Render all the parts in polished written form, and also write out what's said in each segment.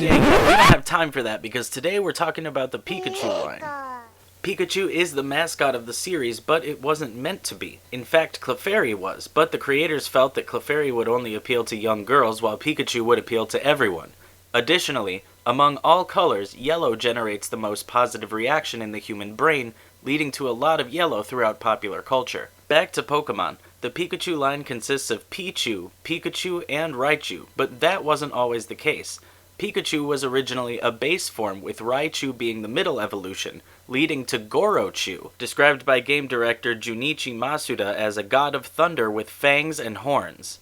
We don't have time for that because today we're talking about the Pikachu line. Pikachu is the mascot of the series, but it wasn't meant to be. In fact, Clefairy was, but the creators felt that Clefairy would only appeal to young girls while Pikachu would appeal to everyone. Additionally, among all colors, yellow generates the most positive reaction in the human brain, leading to a lot of yellow throughout popular culture. Back to Pokemon. The Pikachu line consists of Pichu, Pikachu, and Raichu, but that wasn't always the case. Pikachu was originally a base form, with Raichu being the middle evolution, leading to Gorochu, described by game director Junichi Masuda as a god of thunder with fangs and horns.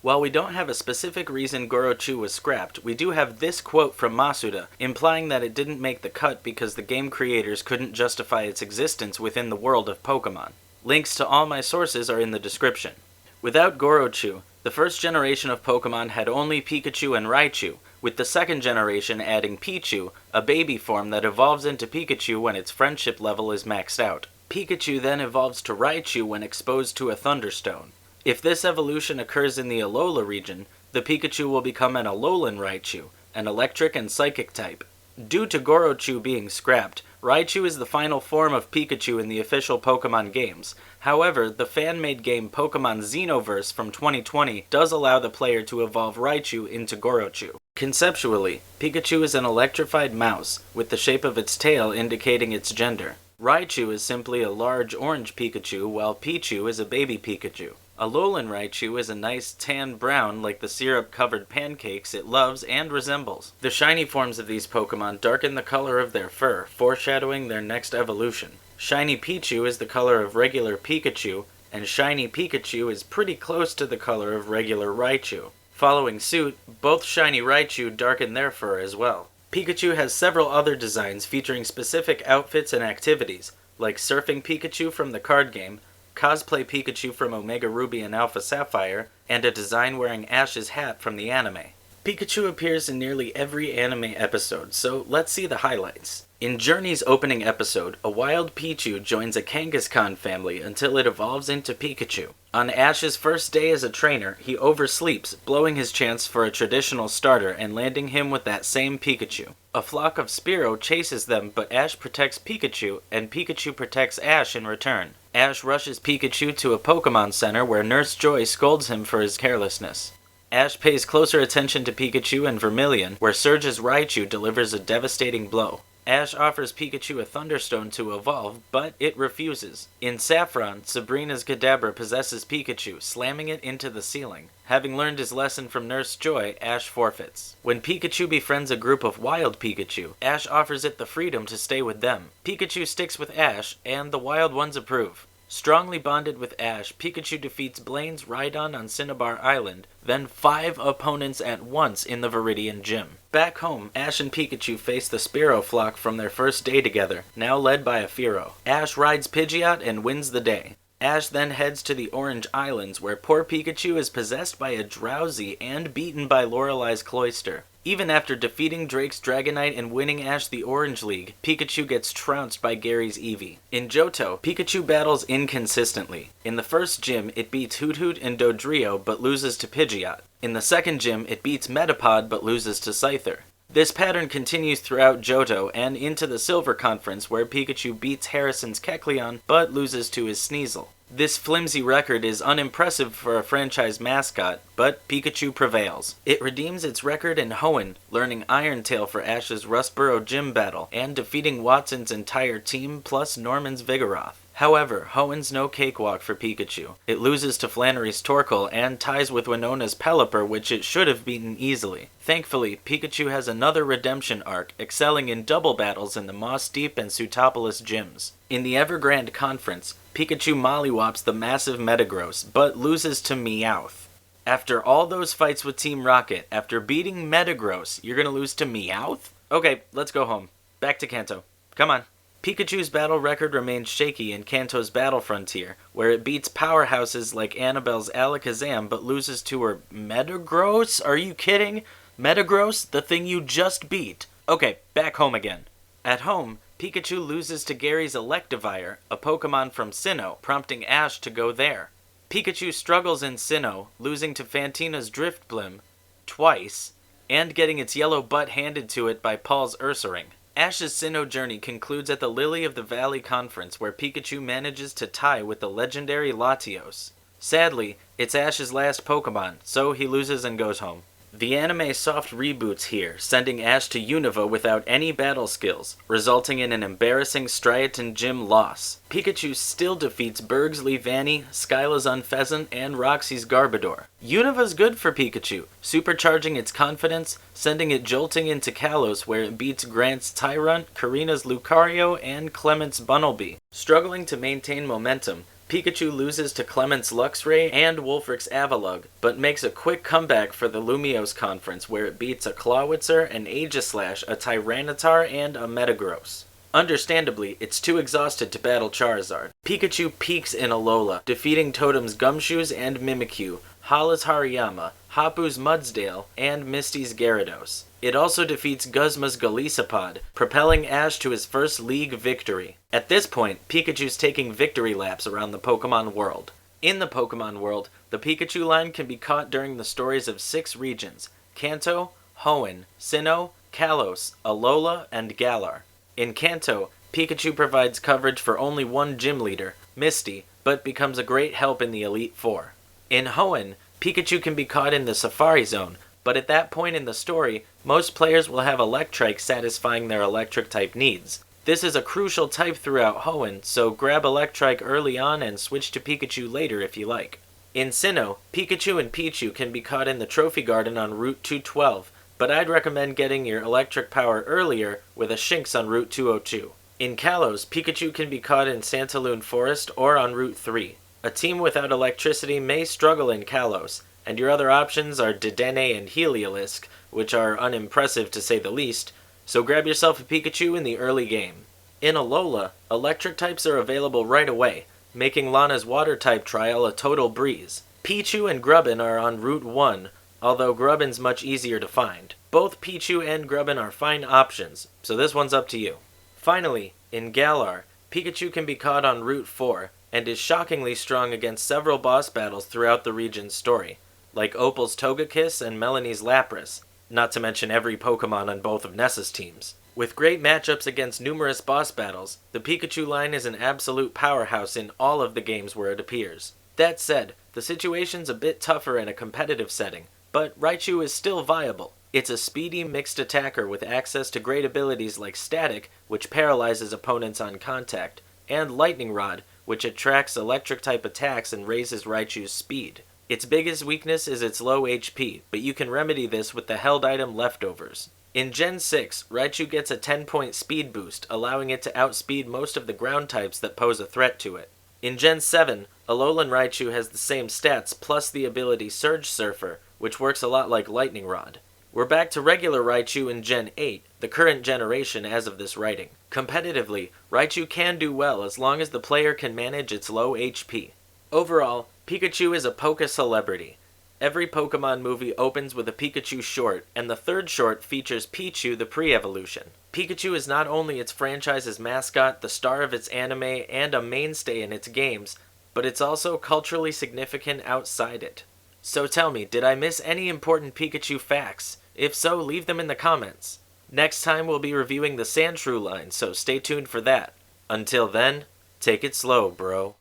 While we don't have a specific reason Gorochu was scrapped, we do have this quote from Masuda, implying that it didn't make the cut because the game creators couldn't justify its existence within the world of Pokemon. Links to all my sources are in the description. Without Gorochu, the first generation of Pokemon had only Pikachu and Raichu, with the second generation adding Pichu, a baby form that evolves into Pikachu when its friendship level is maxed out. Pikachu then evolves to Raichu when exposed to a Thunderstone. If this evolution occurs in the Alola region, the Pikachu will become an Alolan Raichu, an electric and psychic type. Due to Gorochu being scrapped, Raichu is the final form of Pikachu in the official Pokemon games. However, the fan-made game Pokemon Xenoverse from 2020 does allow the player to evolve Raichu into Gorochu. Conceptually, Pikachu is an electrified mouse, with the shape of its tail indicating its gender. Raichu is simply a large orange Pikachu, while Pichu is a baby Pikachu. Alolan Raichu is a nice tan brown like the syrup-covered pancakes it loves and resembles. The shiny forms of these Pokemon darken the color of their fur, foreshadowing their next evolution. Shiny Pichu is the color of regular Pikachu, and Shiny Pikachu is pretty close to the color of regular Raichu. Following suit, both Shiny Raichu darken their fur as well. Pikachu has several other designs featuring specific outfits and activities, like Surfing Pikachu from the card game, Cosplay Pikachu from Omega Ruby and Alpha Sapphire, and a design wearing Ash's hat from the anime. Pikachu appears in nearly every anime episode, so let's see the highlights. In Journey's opening episode, a wild Pichu joins a Kangaskhan family until it evolves into Pikachu. On Ash's first day as a trainer, he oversleeps, blowing his chance for a traditional starter and landing him with that same Pikachu. A flock of Spearow chases them, but Ash protects Pikachu, and Pikachu protects Ash in return. Ash rushes Pikachu to a Pokemon Center where Nurse Joy scolds him for his carelessness. Ash pays closer attention to Pikachu in Vermilion, where Surge's Raichu delivers a devastating blow. Ash offers Pikachu a Thunderstone to evolve, but it refuses. In Saffron, Sabrina's Kadabra possesses Pikachu, slamming it into the ceiling. Having learned his lesson from Nurse Joy, Ash forfeits. When Pikachu befriends a group of wild Pikachu, Ash offers it the freedom to stay with them. Pikachu sticks with Ash, and the wild ones approve. Strongly bonded with Ash, Pikachu defeats Blaine's Rhydon on Cinnabar Island, then 5 opponents at once in the Viridian Gym. Back home, Ash and Pikachu face the Spearow flock from their first day together, now led by a Fearow. Ash rides Pidgeot and wins the day. Ash then heads to the Orange Islands, where poor Pikachu is possessed by a Drowsy and beaten by Lorelei's Cloyster. Even after defeating Drake's Dragonite and winning Ash the Orange League, Pikachu gets trounced by Gary's Eevee. In Johto, Pikachu battles inconsistently. In the first gym, it beats Hoothoot and Dodrio but loses to Pidgeot. In the second gym, it beats Metapod but loses to Scyther. This pattern continues throughout Johto and into the Silver Conference, where Pikachu beats Harrison's Kecleon but loses to his Sneasel. This flimsy record is unimpressive for a franchise mascot, but Pikachu prevails. It redeems its record in Hoenn, learning Iron Tail for Ash's Rustboro gym battle, and defeating Watson's entire team plus Norman's Vigoroth. However, Hoenn's no cakewalk for Pikachu. It loses to Flannery's Torkoal and ties with Winona's Pelipper, which it should have beaten easily. Thankfully, Pikachu has another redemption arc, excelling in double battles in the Moss Deep and Sutopolis gyms. In the Evergrande Conference, Pikachu mollywops the massive Metagross, but loses to Meowth. After all those fights with Team Rocket, after beating Metagross, you're gonna lose to Meowth? Okay, let's go home. Back to Kanto. Come on. Pikachu's battle record remains shaky in Kanto's Battle Frontier, where it beats powerhouses like Annabelle's Alakazam but loses to her Metagross? Are you kidding? Metagross? The thing you just beat. Okay, back home again. At home, Pikachu loses to Gary's Electivire, a Pokemon from Sinnoh, prompting Ash to go there. Pikachu struggles in Sinnoh, losing to Fantina's Driftblim twice, and getting its yellow butt handed to it by Paul's Ursaring. Ash's Sinnoh journey concludes at the Lily of the Valley Conference, where Pikachu manages to tie with the legendary Latios. Sadly, it's Ash's last Pokemon, so he loses and goes home. The anime soft reboots here, sending Ash to Unova without any battle skills, resulting in an embarrassing Striaton Gym loss. Pikachu still defeats Berg's Leavanny, Skyla's Unpheasant, and Roxy's Garbodor. Unova's good for Pikachu, supercharging its confidence, sending it jolting into Kalos where it beats Grant's Tyrunt, Karina's Lucario, and Clement's Bunnelby. Struggling to maintain momentum, Pikachu loses to Clement's Luxray and Wulfric's Avalugg, but makes a quick comeback for the Lumiose Conference where it beats a Clawitzer, an Aegislash, a Tyranitar, and a Metagross. Understandably, it's too exhausted to battle Charizard. Pikachu peaks in Alola, defeating Totem's Gumshoos and Mimikyu, Hala's Hariyama, Hapu's Mudsdale, and Misty's Gyarados. It also defeats Guzma's Golisopod, propelling Ash to his first league victory. At this point, Pikachu's taking victory laps around the Pokemon world. In the Pokemon world, the Pikachu line can be caught during the stories of 6 regions: Kanto, Hoenn, Sinnoh, Kalos, Alola, and Galar. In Kanto, Pikachu provides coverage for only one gym leader, Misty, but becomes a great help in the Elite Four. In Hoenn, Pikachu can be caught in the Safari Zone, but at that point in the story, most players will have Electrike satisfying their electric-type needs. This is a crucial type throughout Hoenn, so grab Electrike early on and switch to Pikachu later if you like. In Sinnoh, Pikachu and Pichu can be caught in the Trophy Garden on Route 212, but I'd recommend getting your electric power earlier with a Shinx on Route 202. In Kalos, Pikachu can be caught in Santaloon Forest or on Route 3. A team without electricity may struggle in Kalos, and your other options are Dedenne and Heliolisk, which are unimpressive to say the least, so grab yourself a Pikachu in the early game. In Alola, electric types are available right away, making Lana's water type trial a total breeze. Pichu and Grubbin are on Route 1, although Grubbin's much easier to find. Both Pichu and Grubbin are fine options, so this one's up to you. Finally, in Galar, Pikachu can be caught on Route 4, and is shockingly strong against several boss battles throughout the region's story, like Opal's Togekiss and Melanie's Lapras, not to mention every Pokemon on both of Nessa's teams. With great matchups against numerous boss battles, the Pikachu line is an absolute powerhouse in all of the games where it appears. That said, the situation's a bit tougher in a competitive setting, but Raichu is still viable. It's a speedy mixed attacker with access to great abilities like Static, which paralyzes opponents on contact, and Lightning Rod, which attracts electric-type attacks and raises Raichu's speed. Its biggest weakness is its low HP, but you can remedy this with the held item Leftovers. In Gen 6, Raichu gets a 10-point speed boost, allowing it to outspeed most of the ground types that pose a threat to it. In Gen 7, Alolan Raichu has the same stats plus the ability Surge Surfer, which works a lot like Lightning Rod. We're back to regular Raichu in Gen 8, the current generation as of this writing. Competitively, Raichu can do well as long as the player can manage its low HP. Overall, Pikachu is a Poké celebrity. Every Pokemon movie opens with a Pikachu short, and the third short features Pichu the pre-evolution. Pikachu is not only its franchise's mascot, the star of its anime, and a mainstay in its games, but it's also culturally significant outside it. So tell me, did I miss any important Pikachu facts? If so, leave them in the comments. Next time we'll be reviewing the Sandshrew line, so stay tuned for that. Until then, take it slow, bro.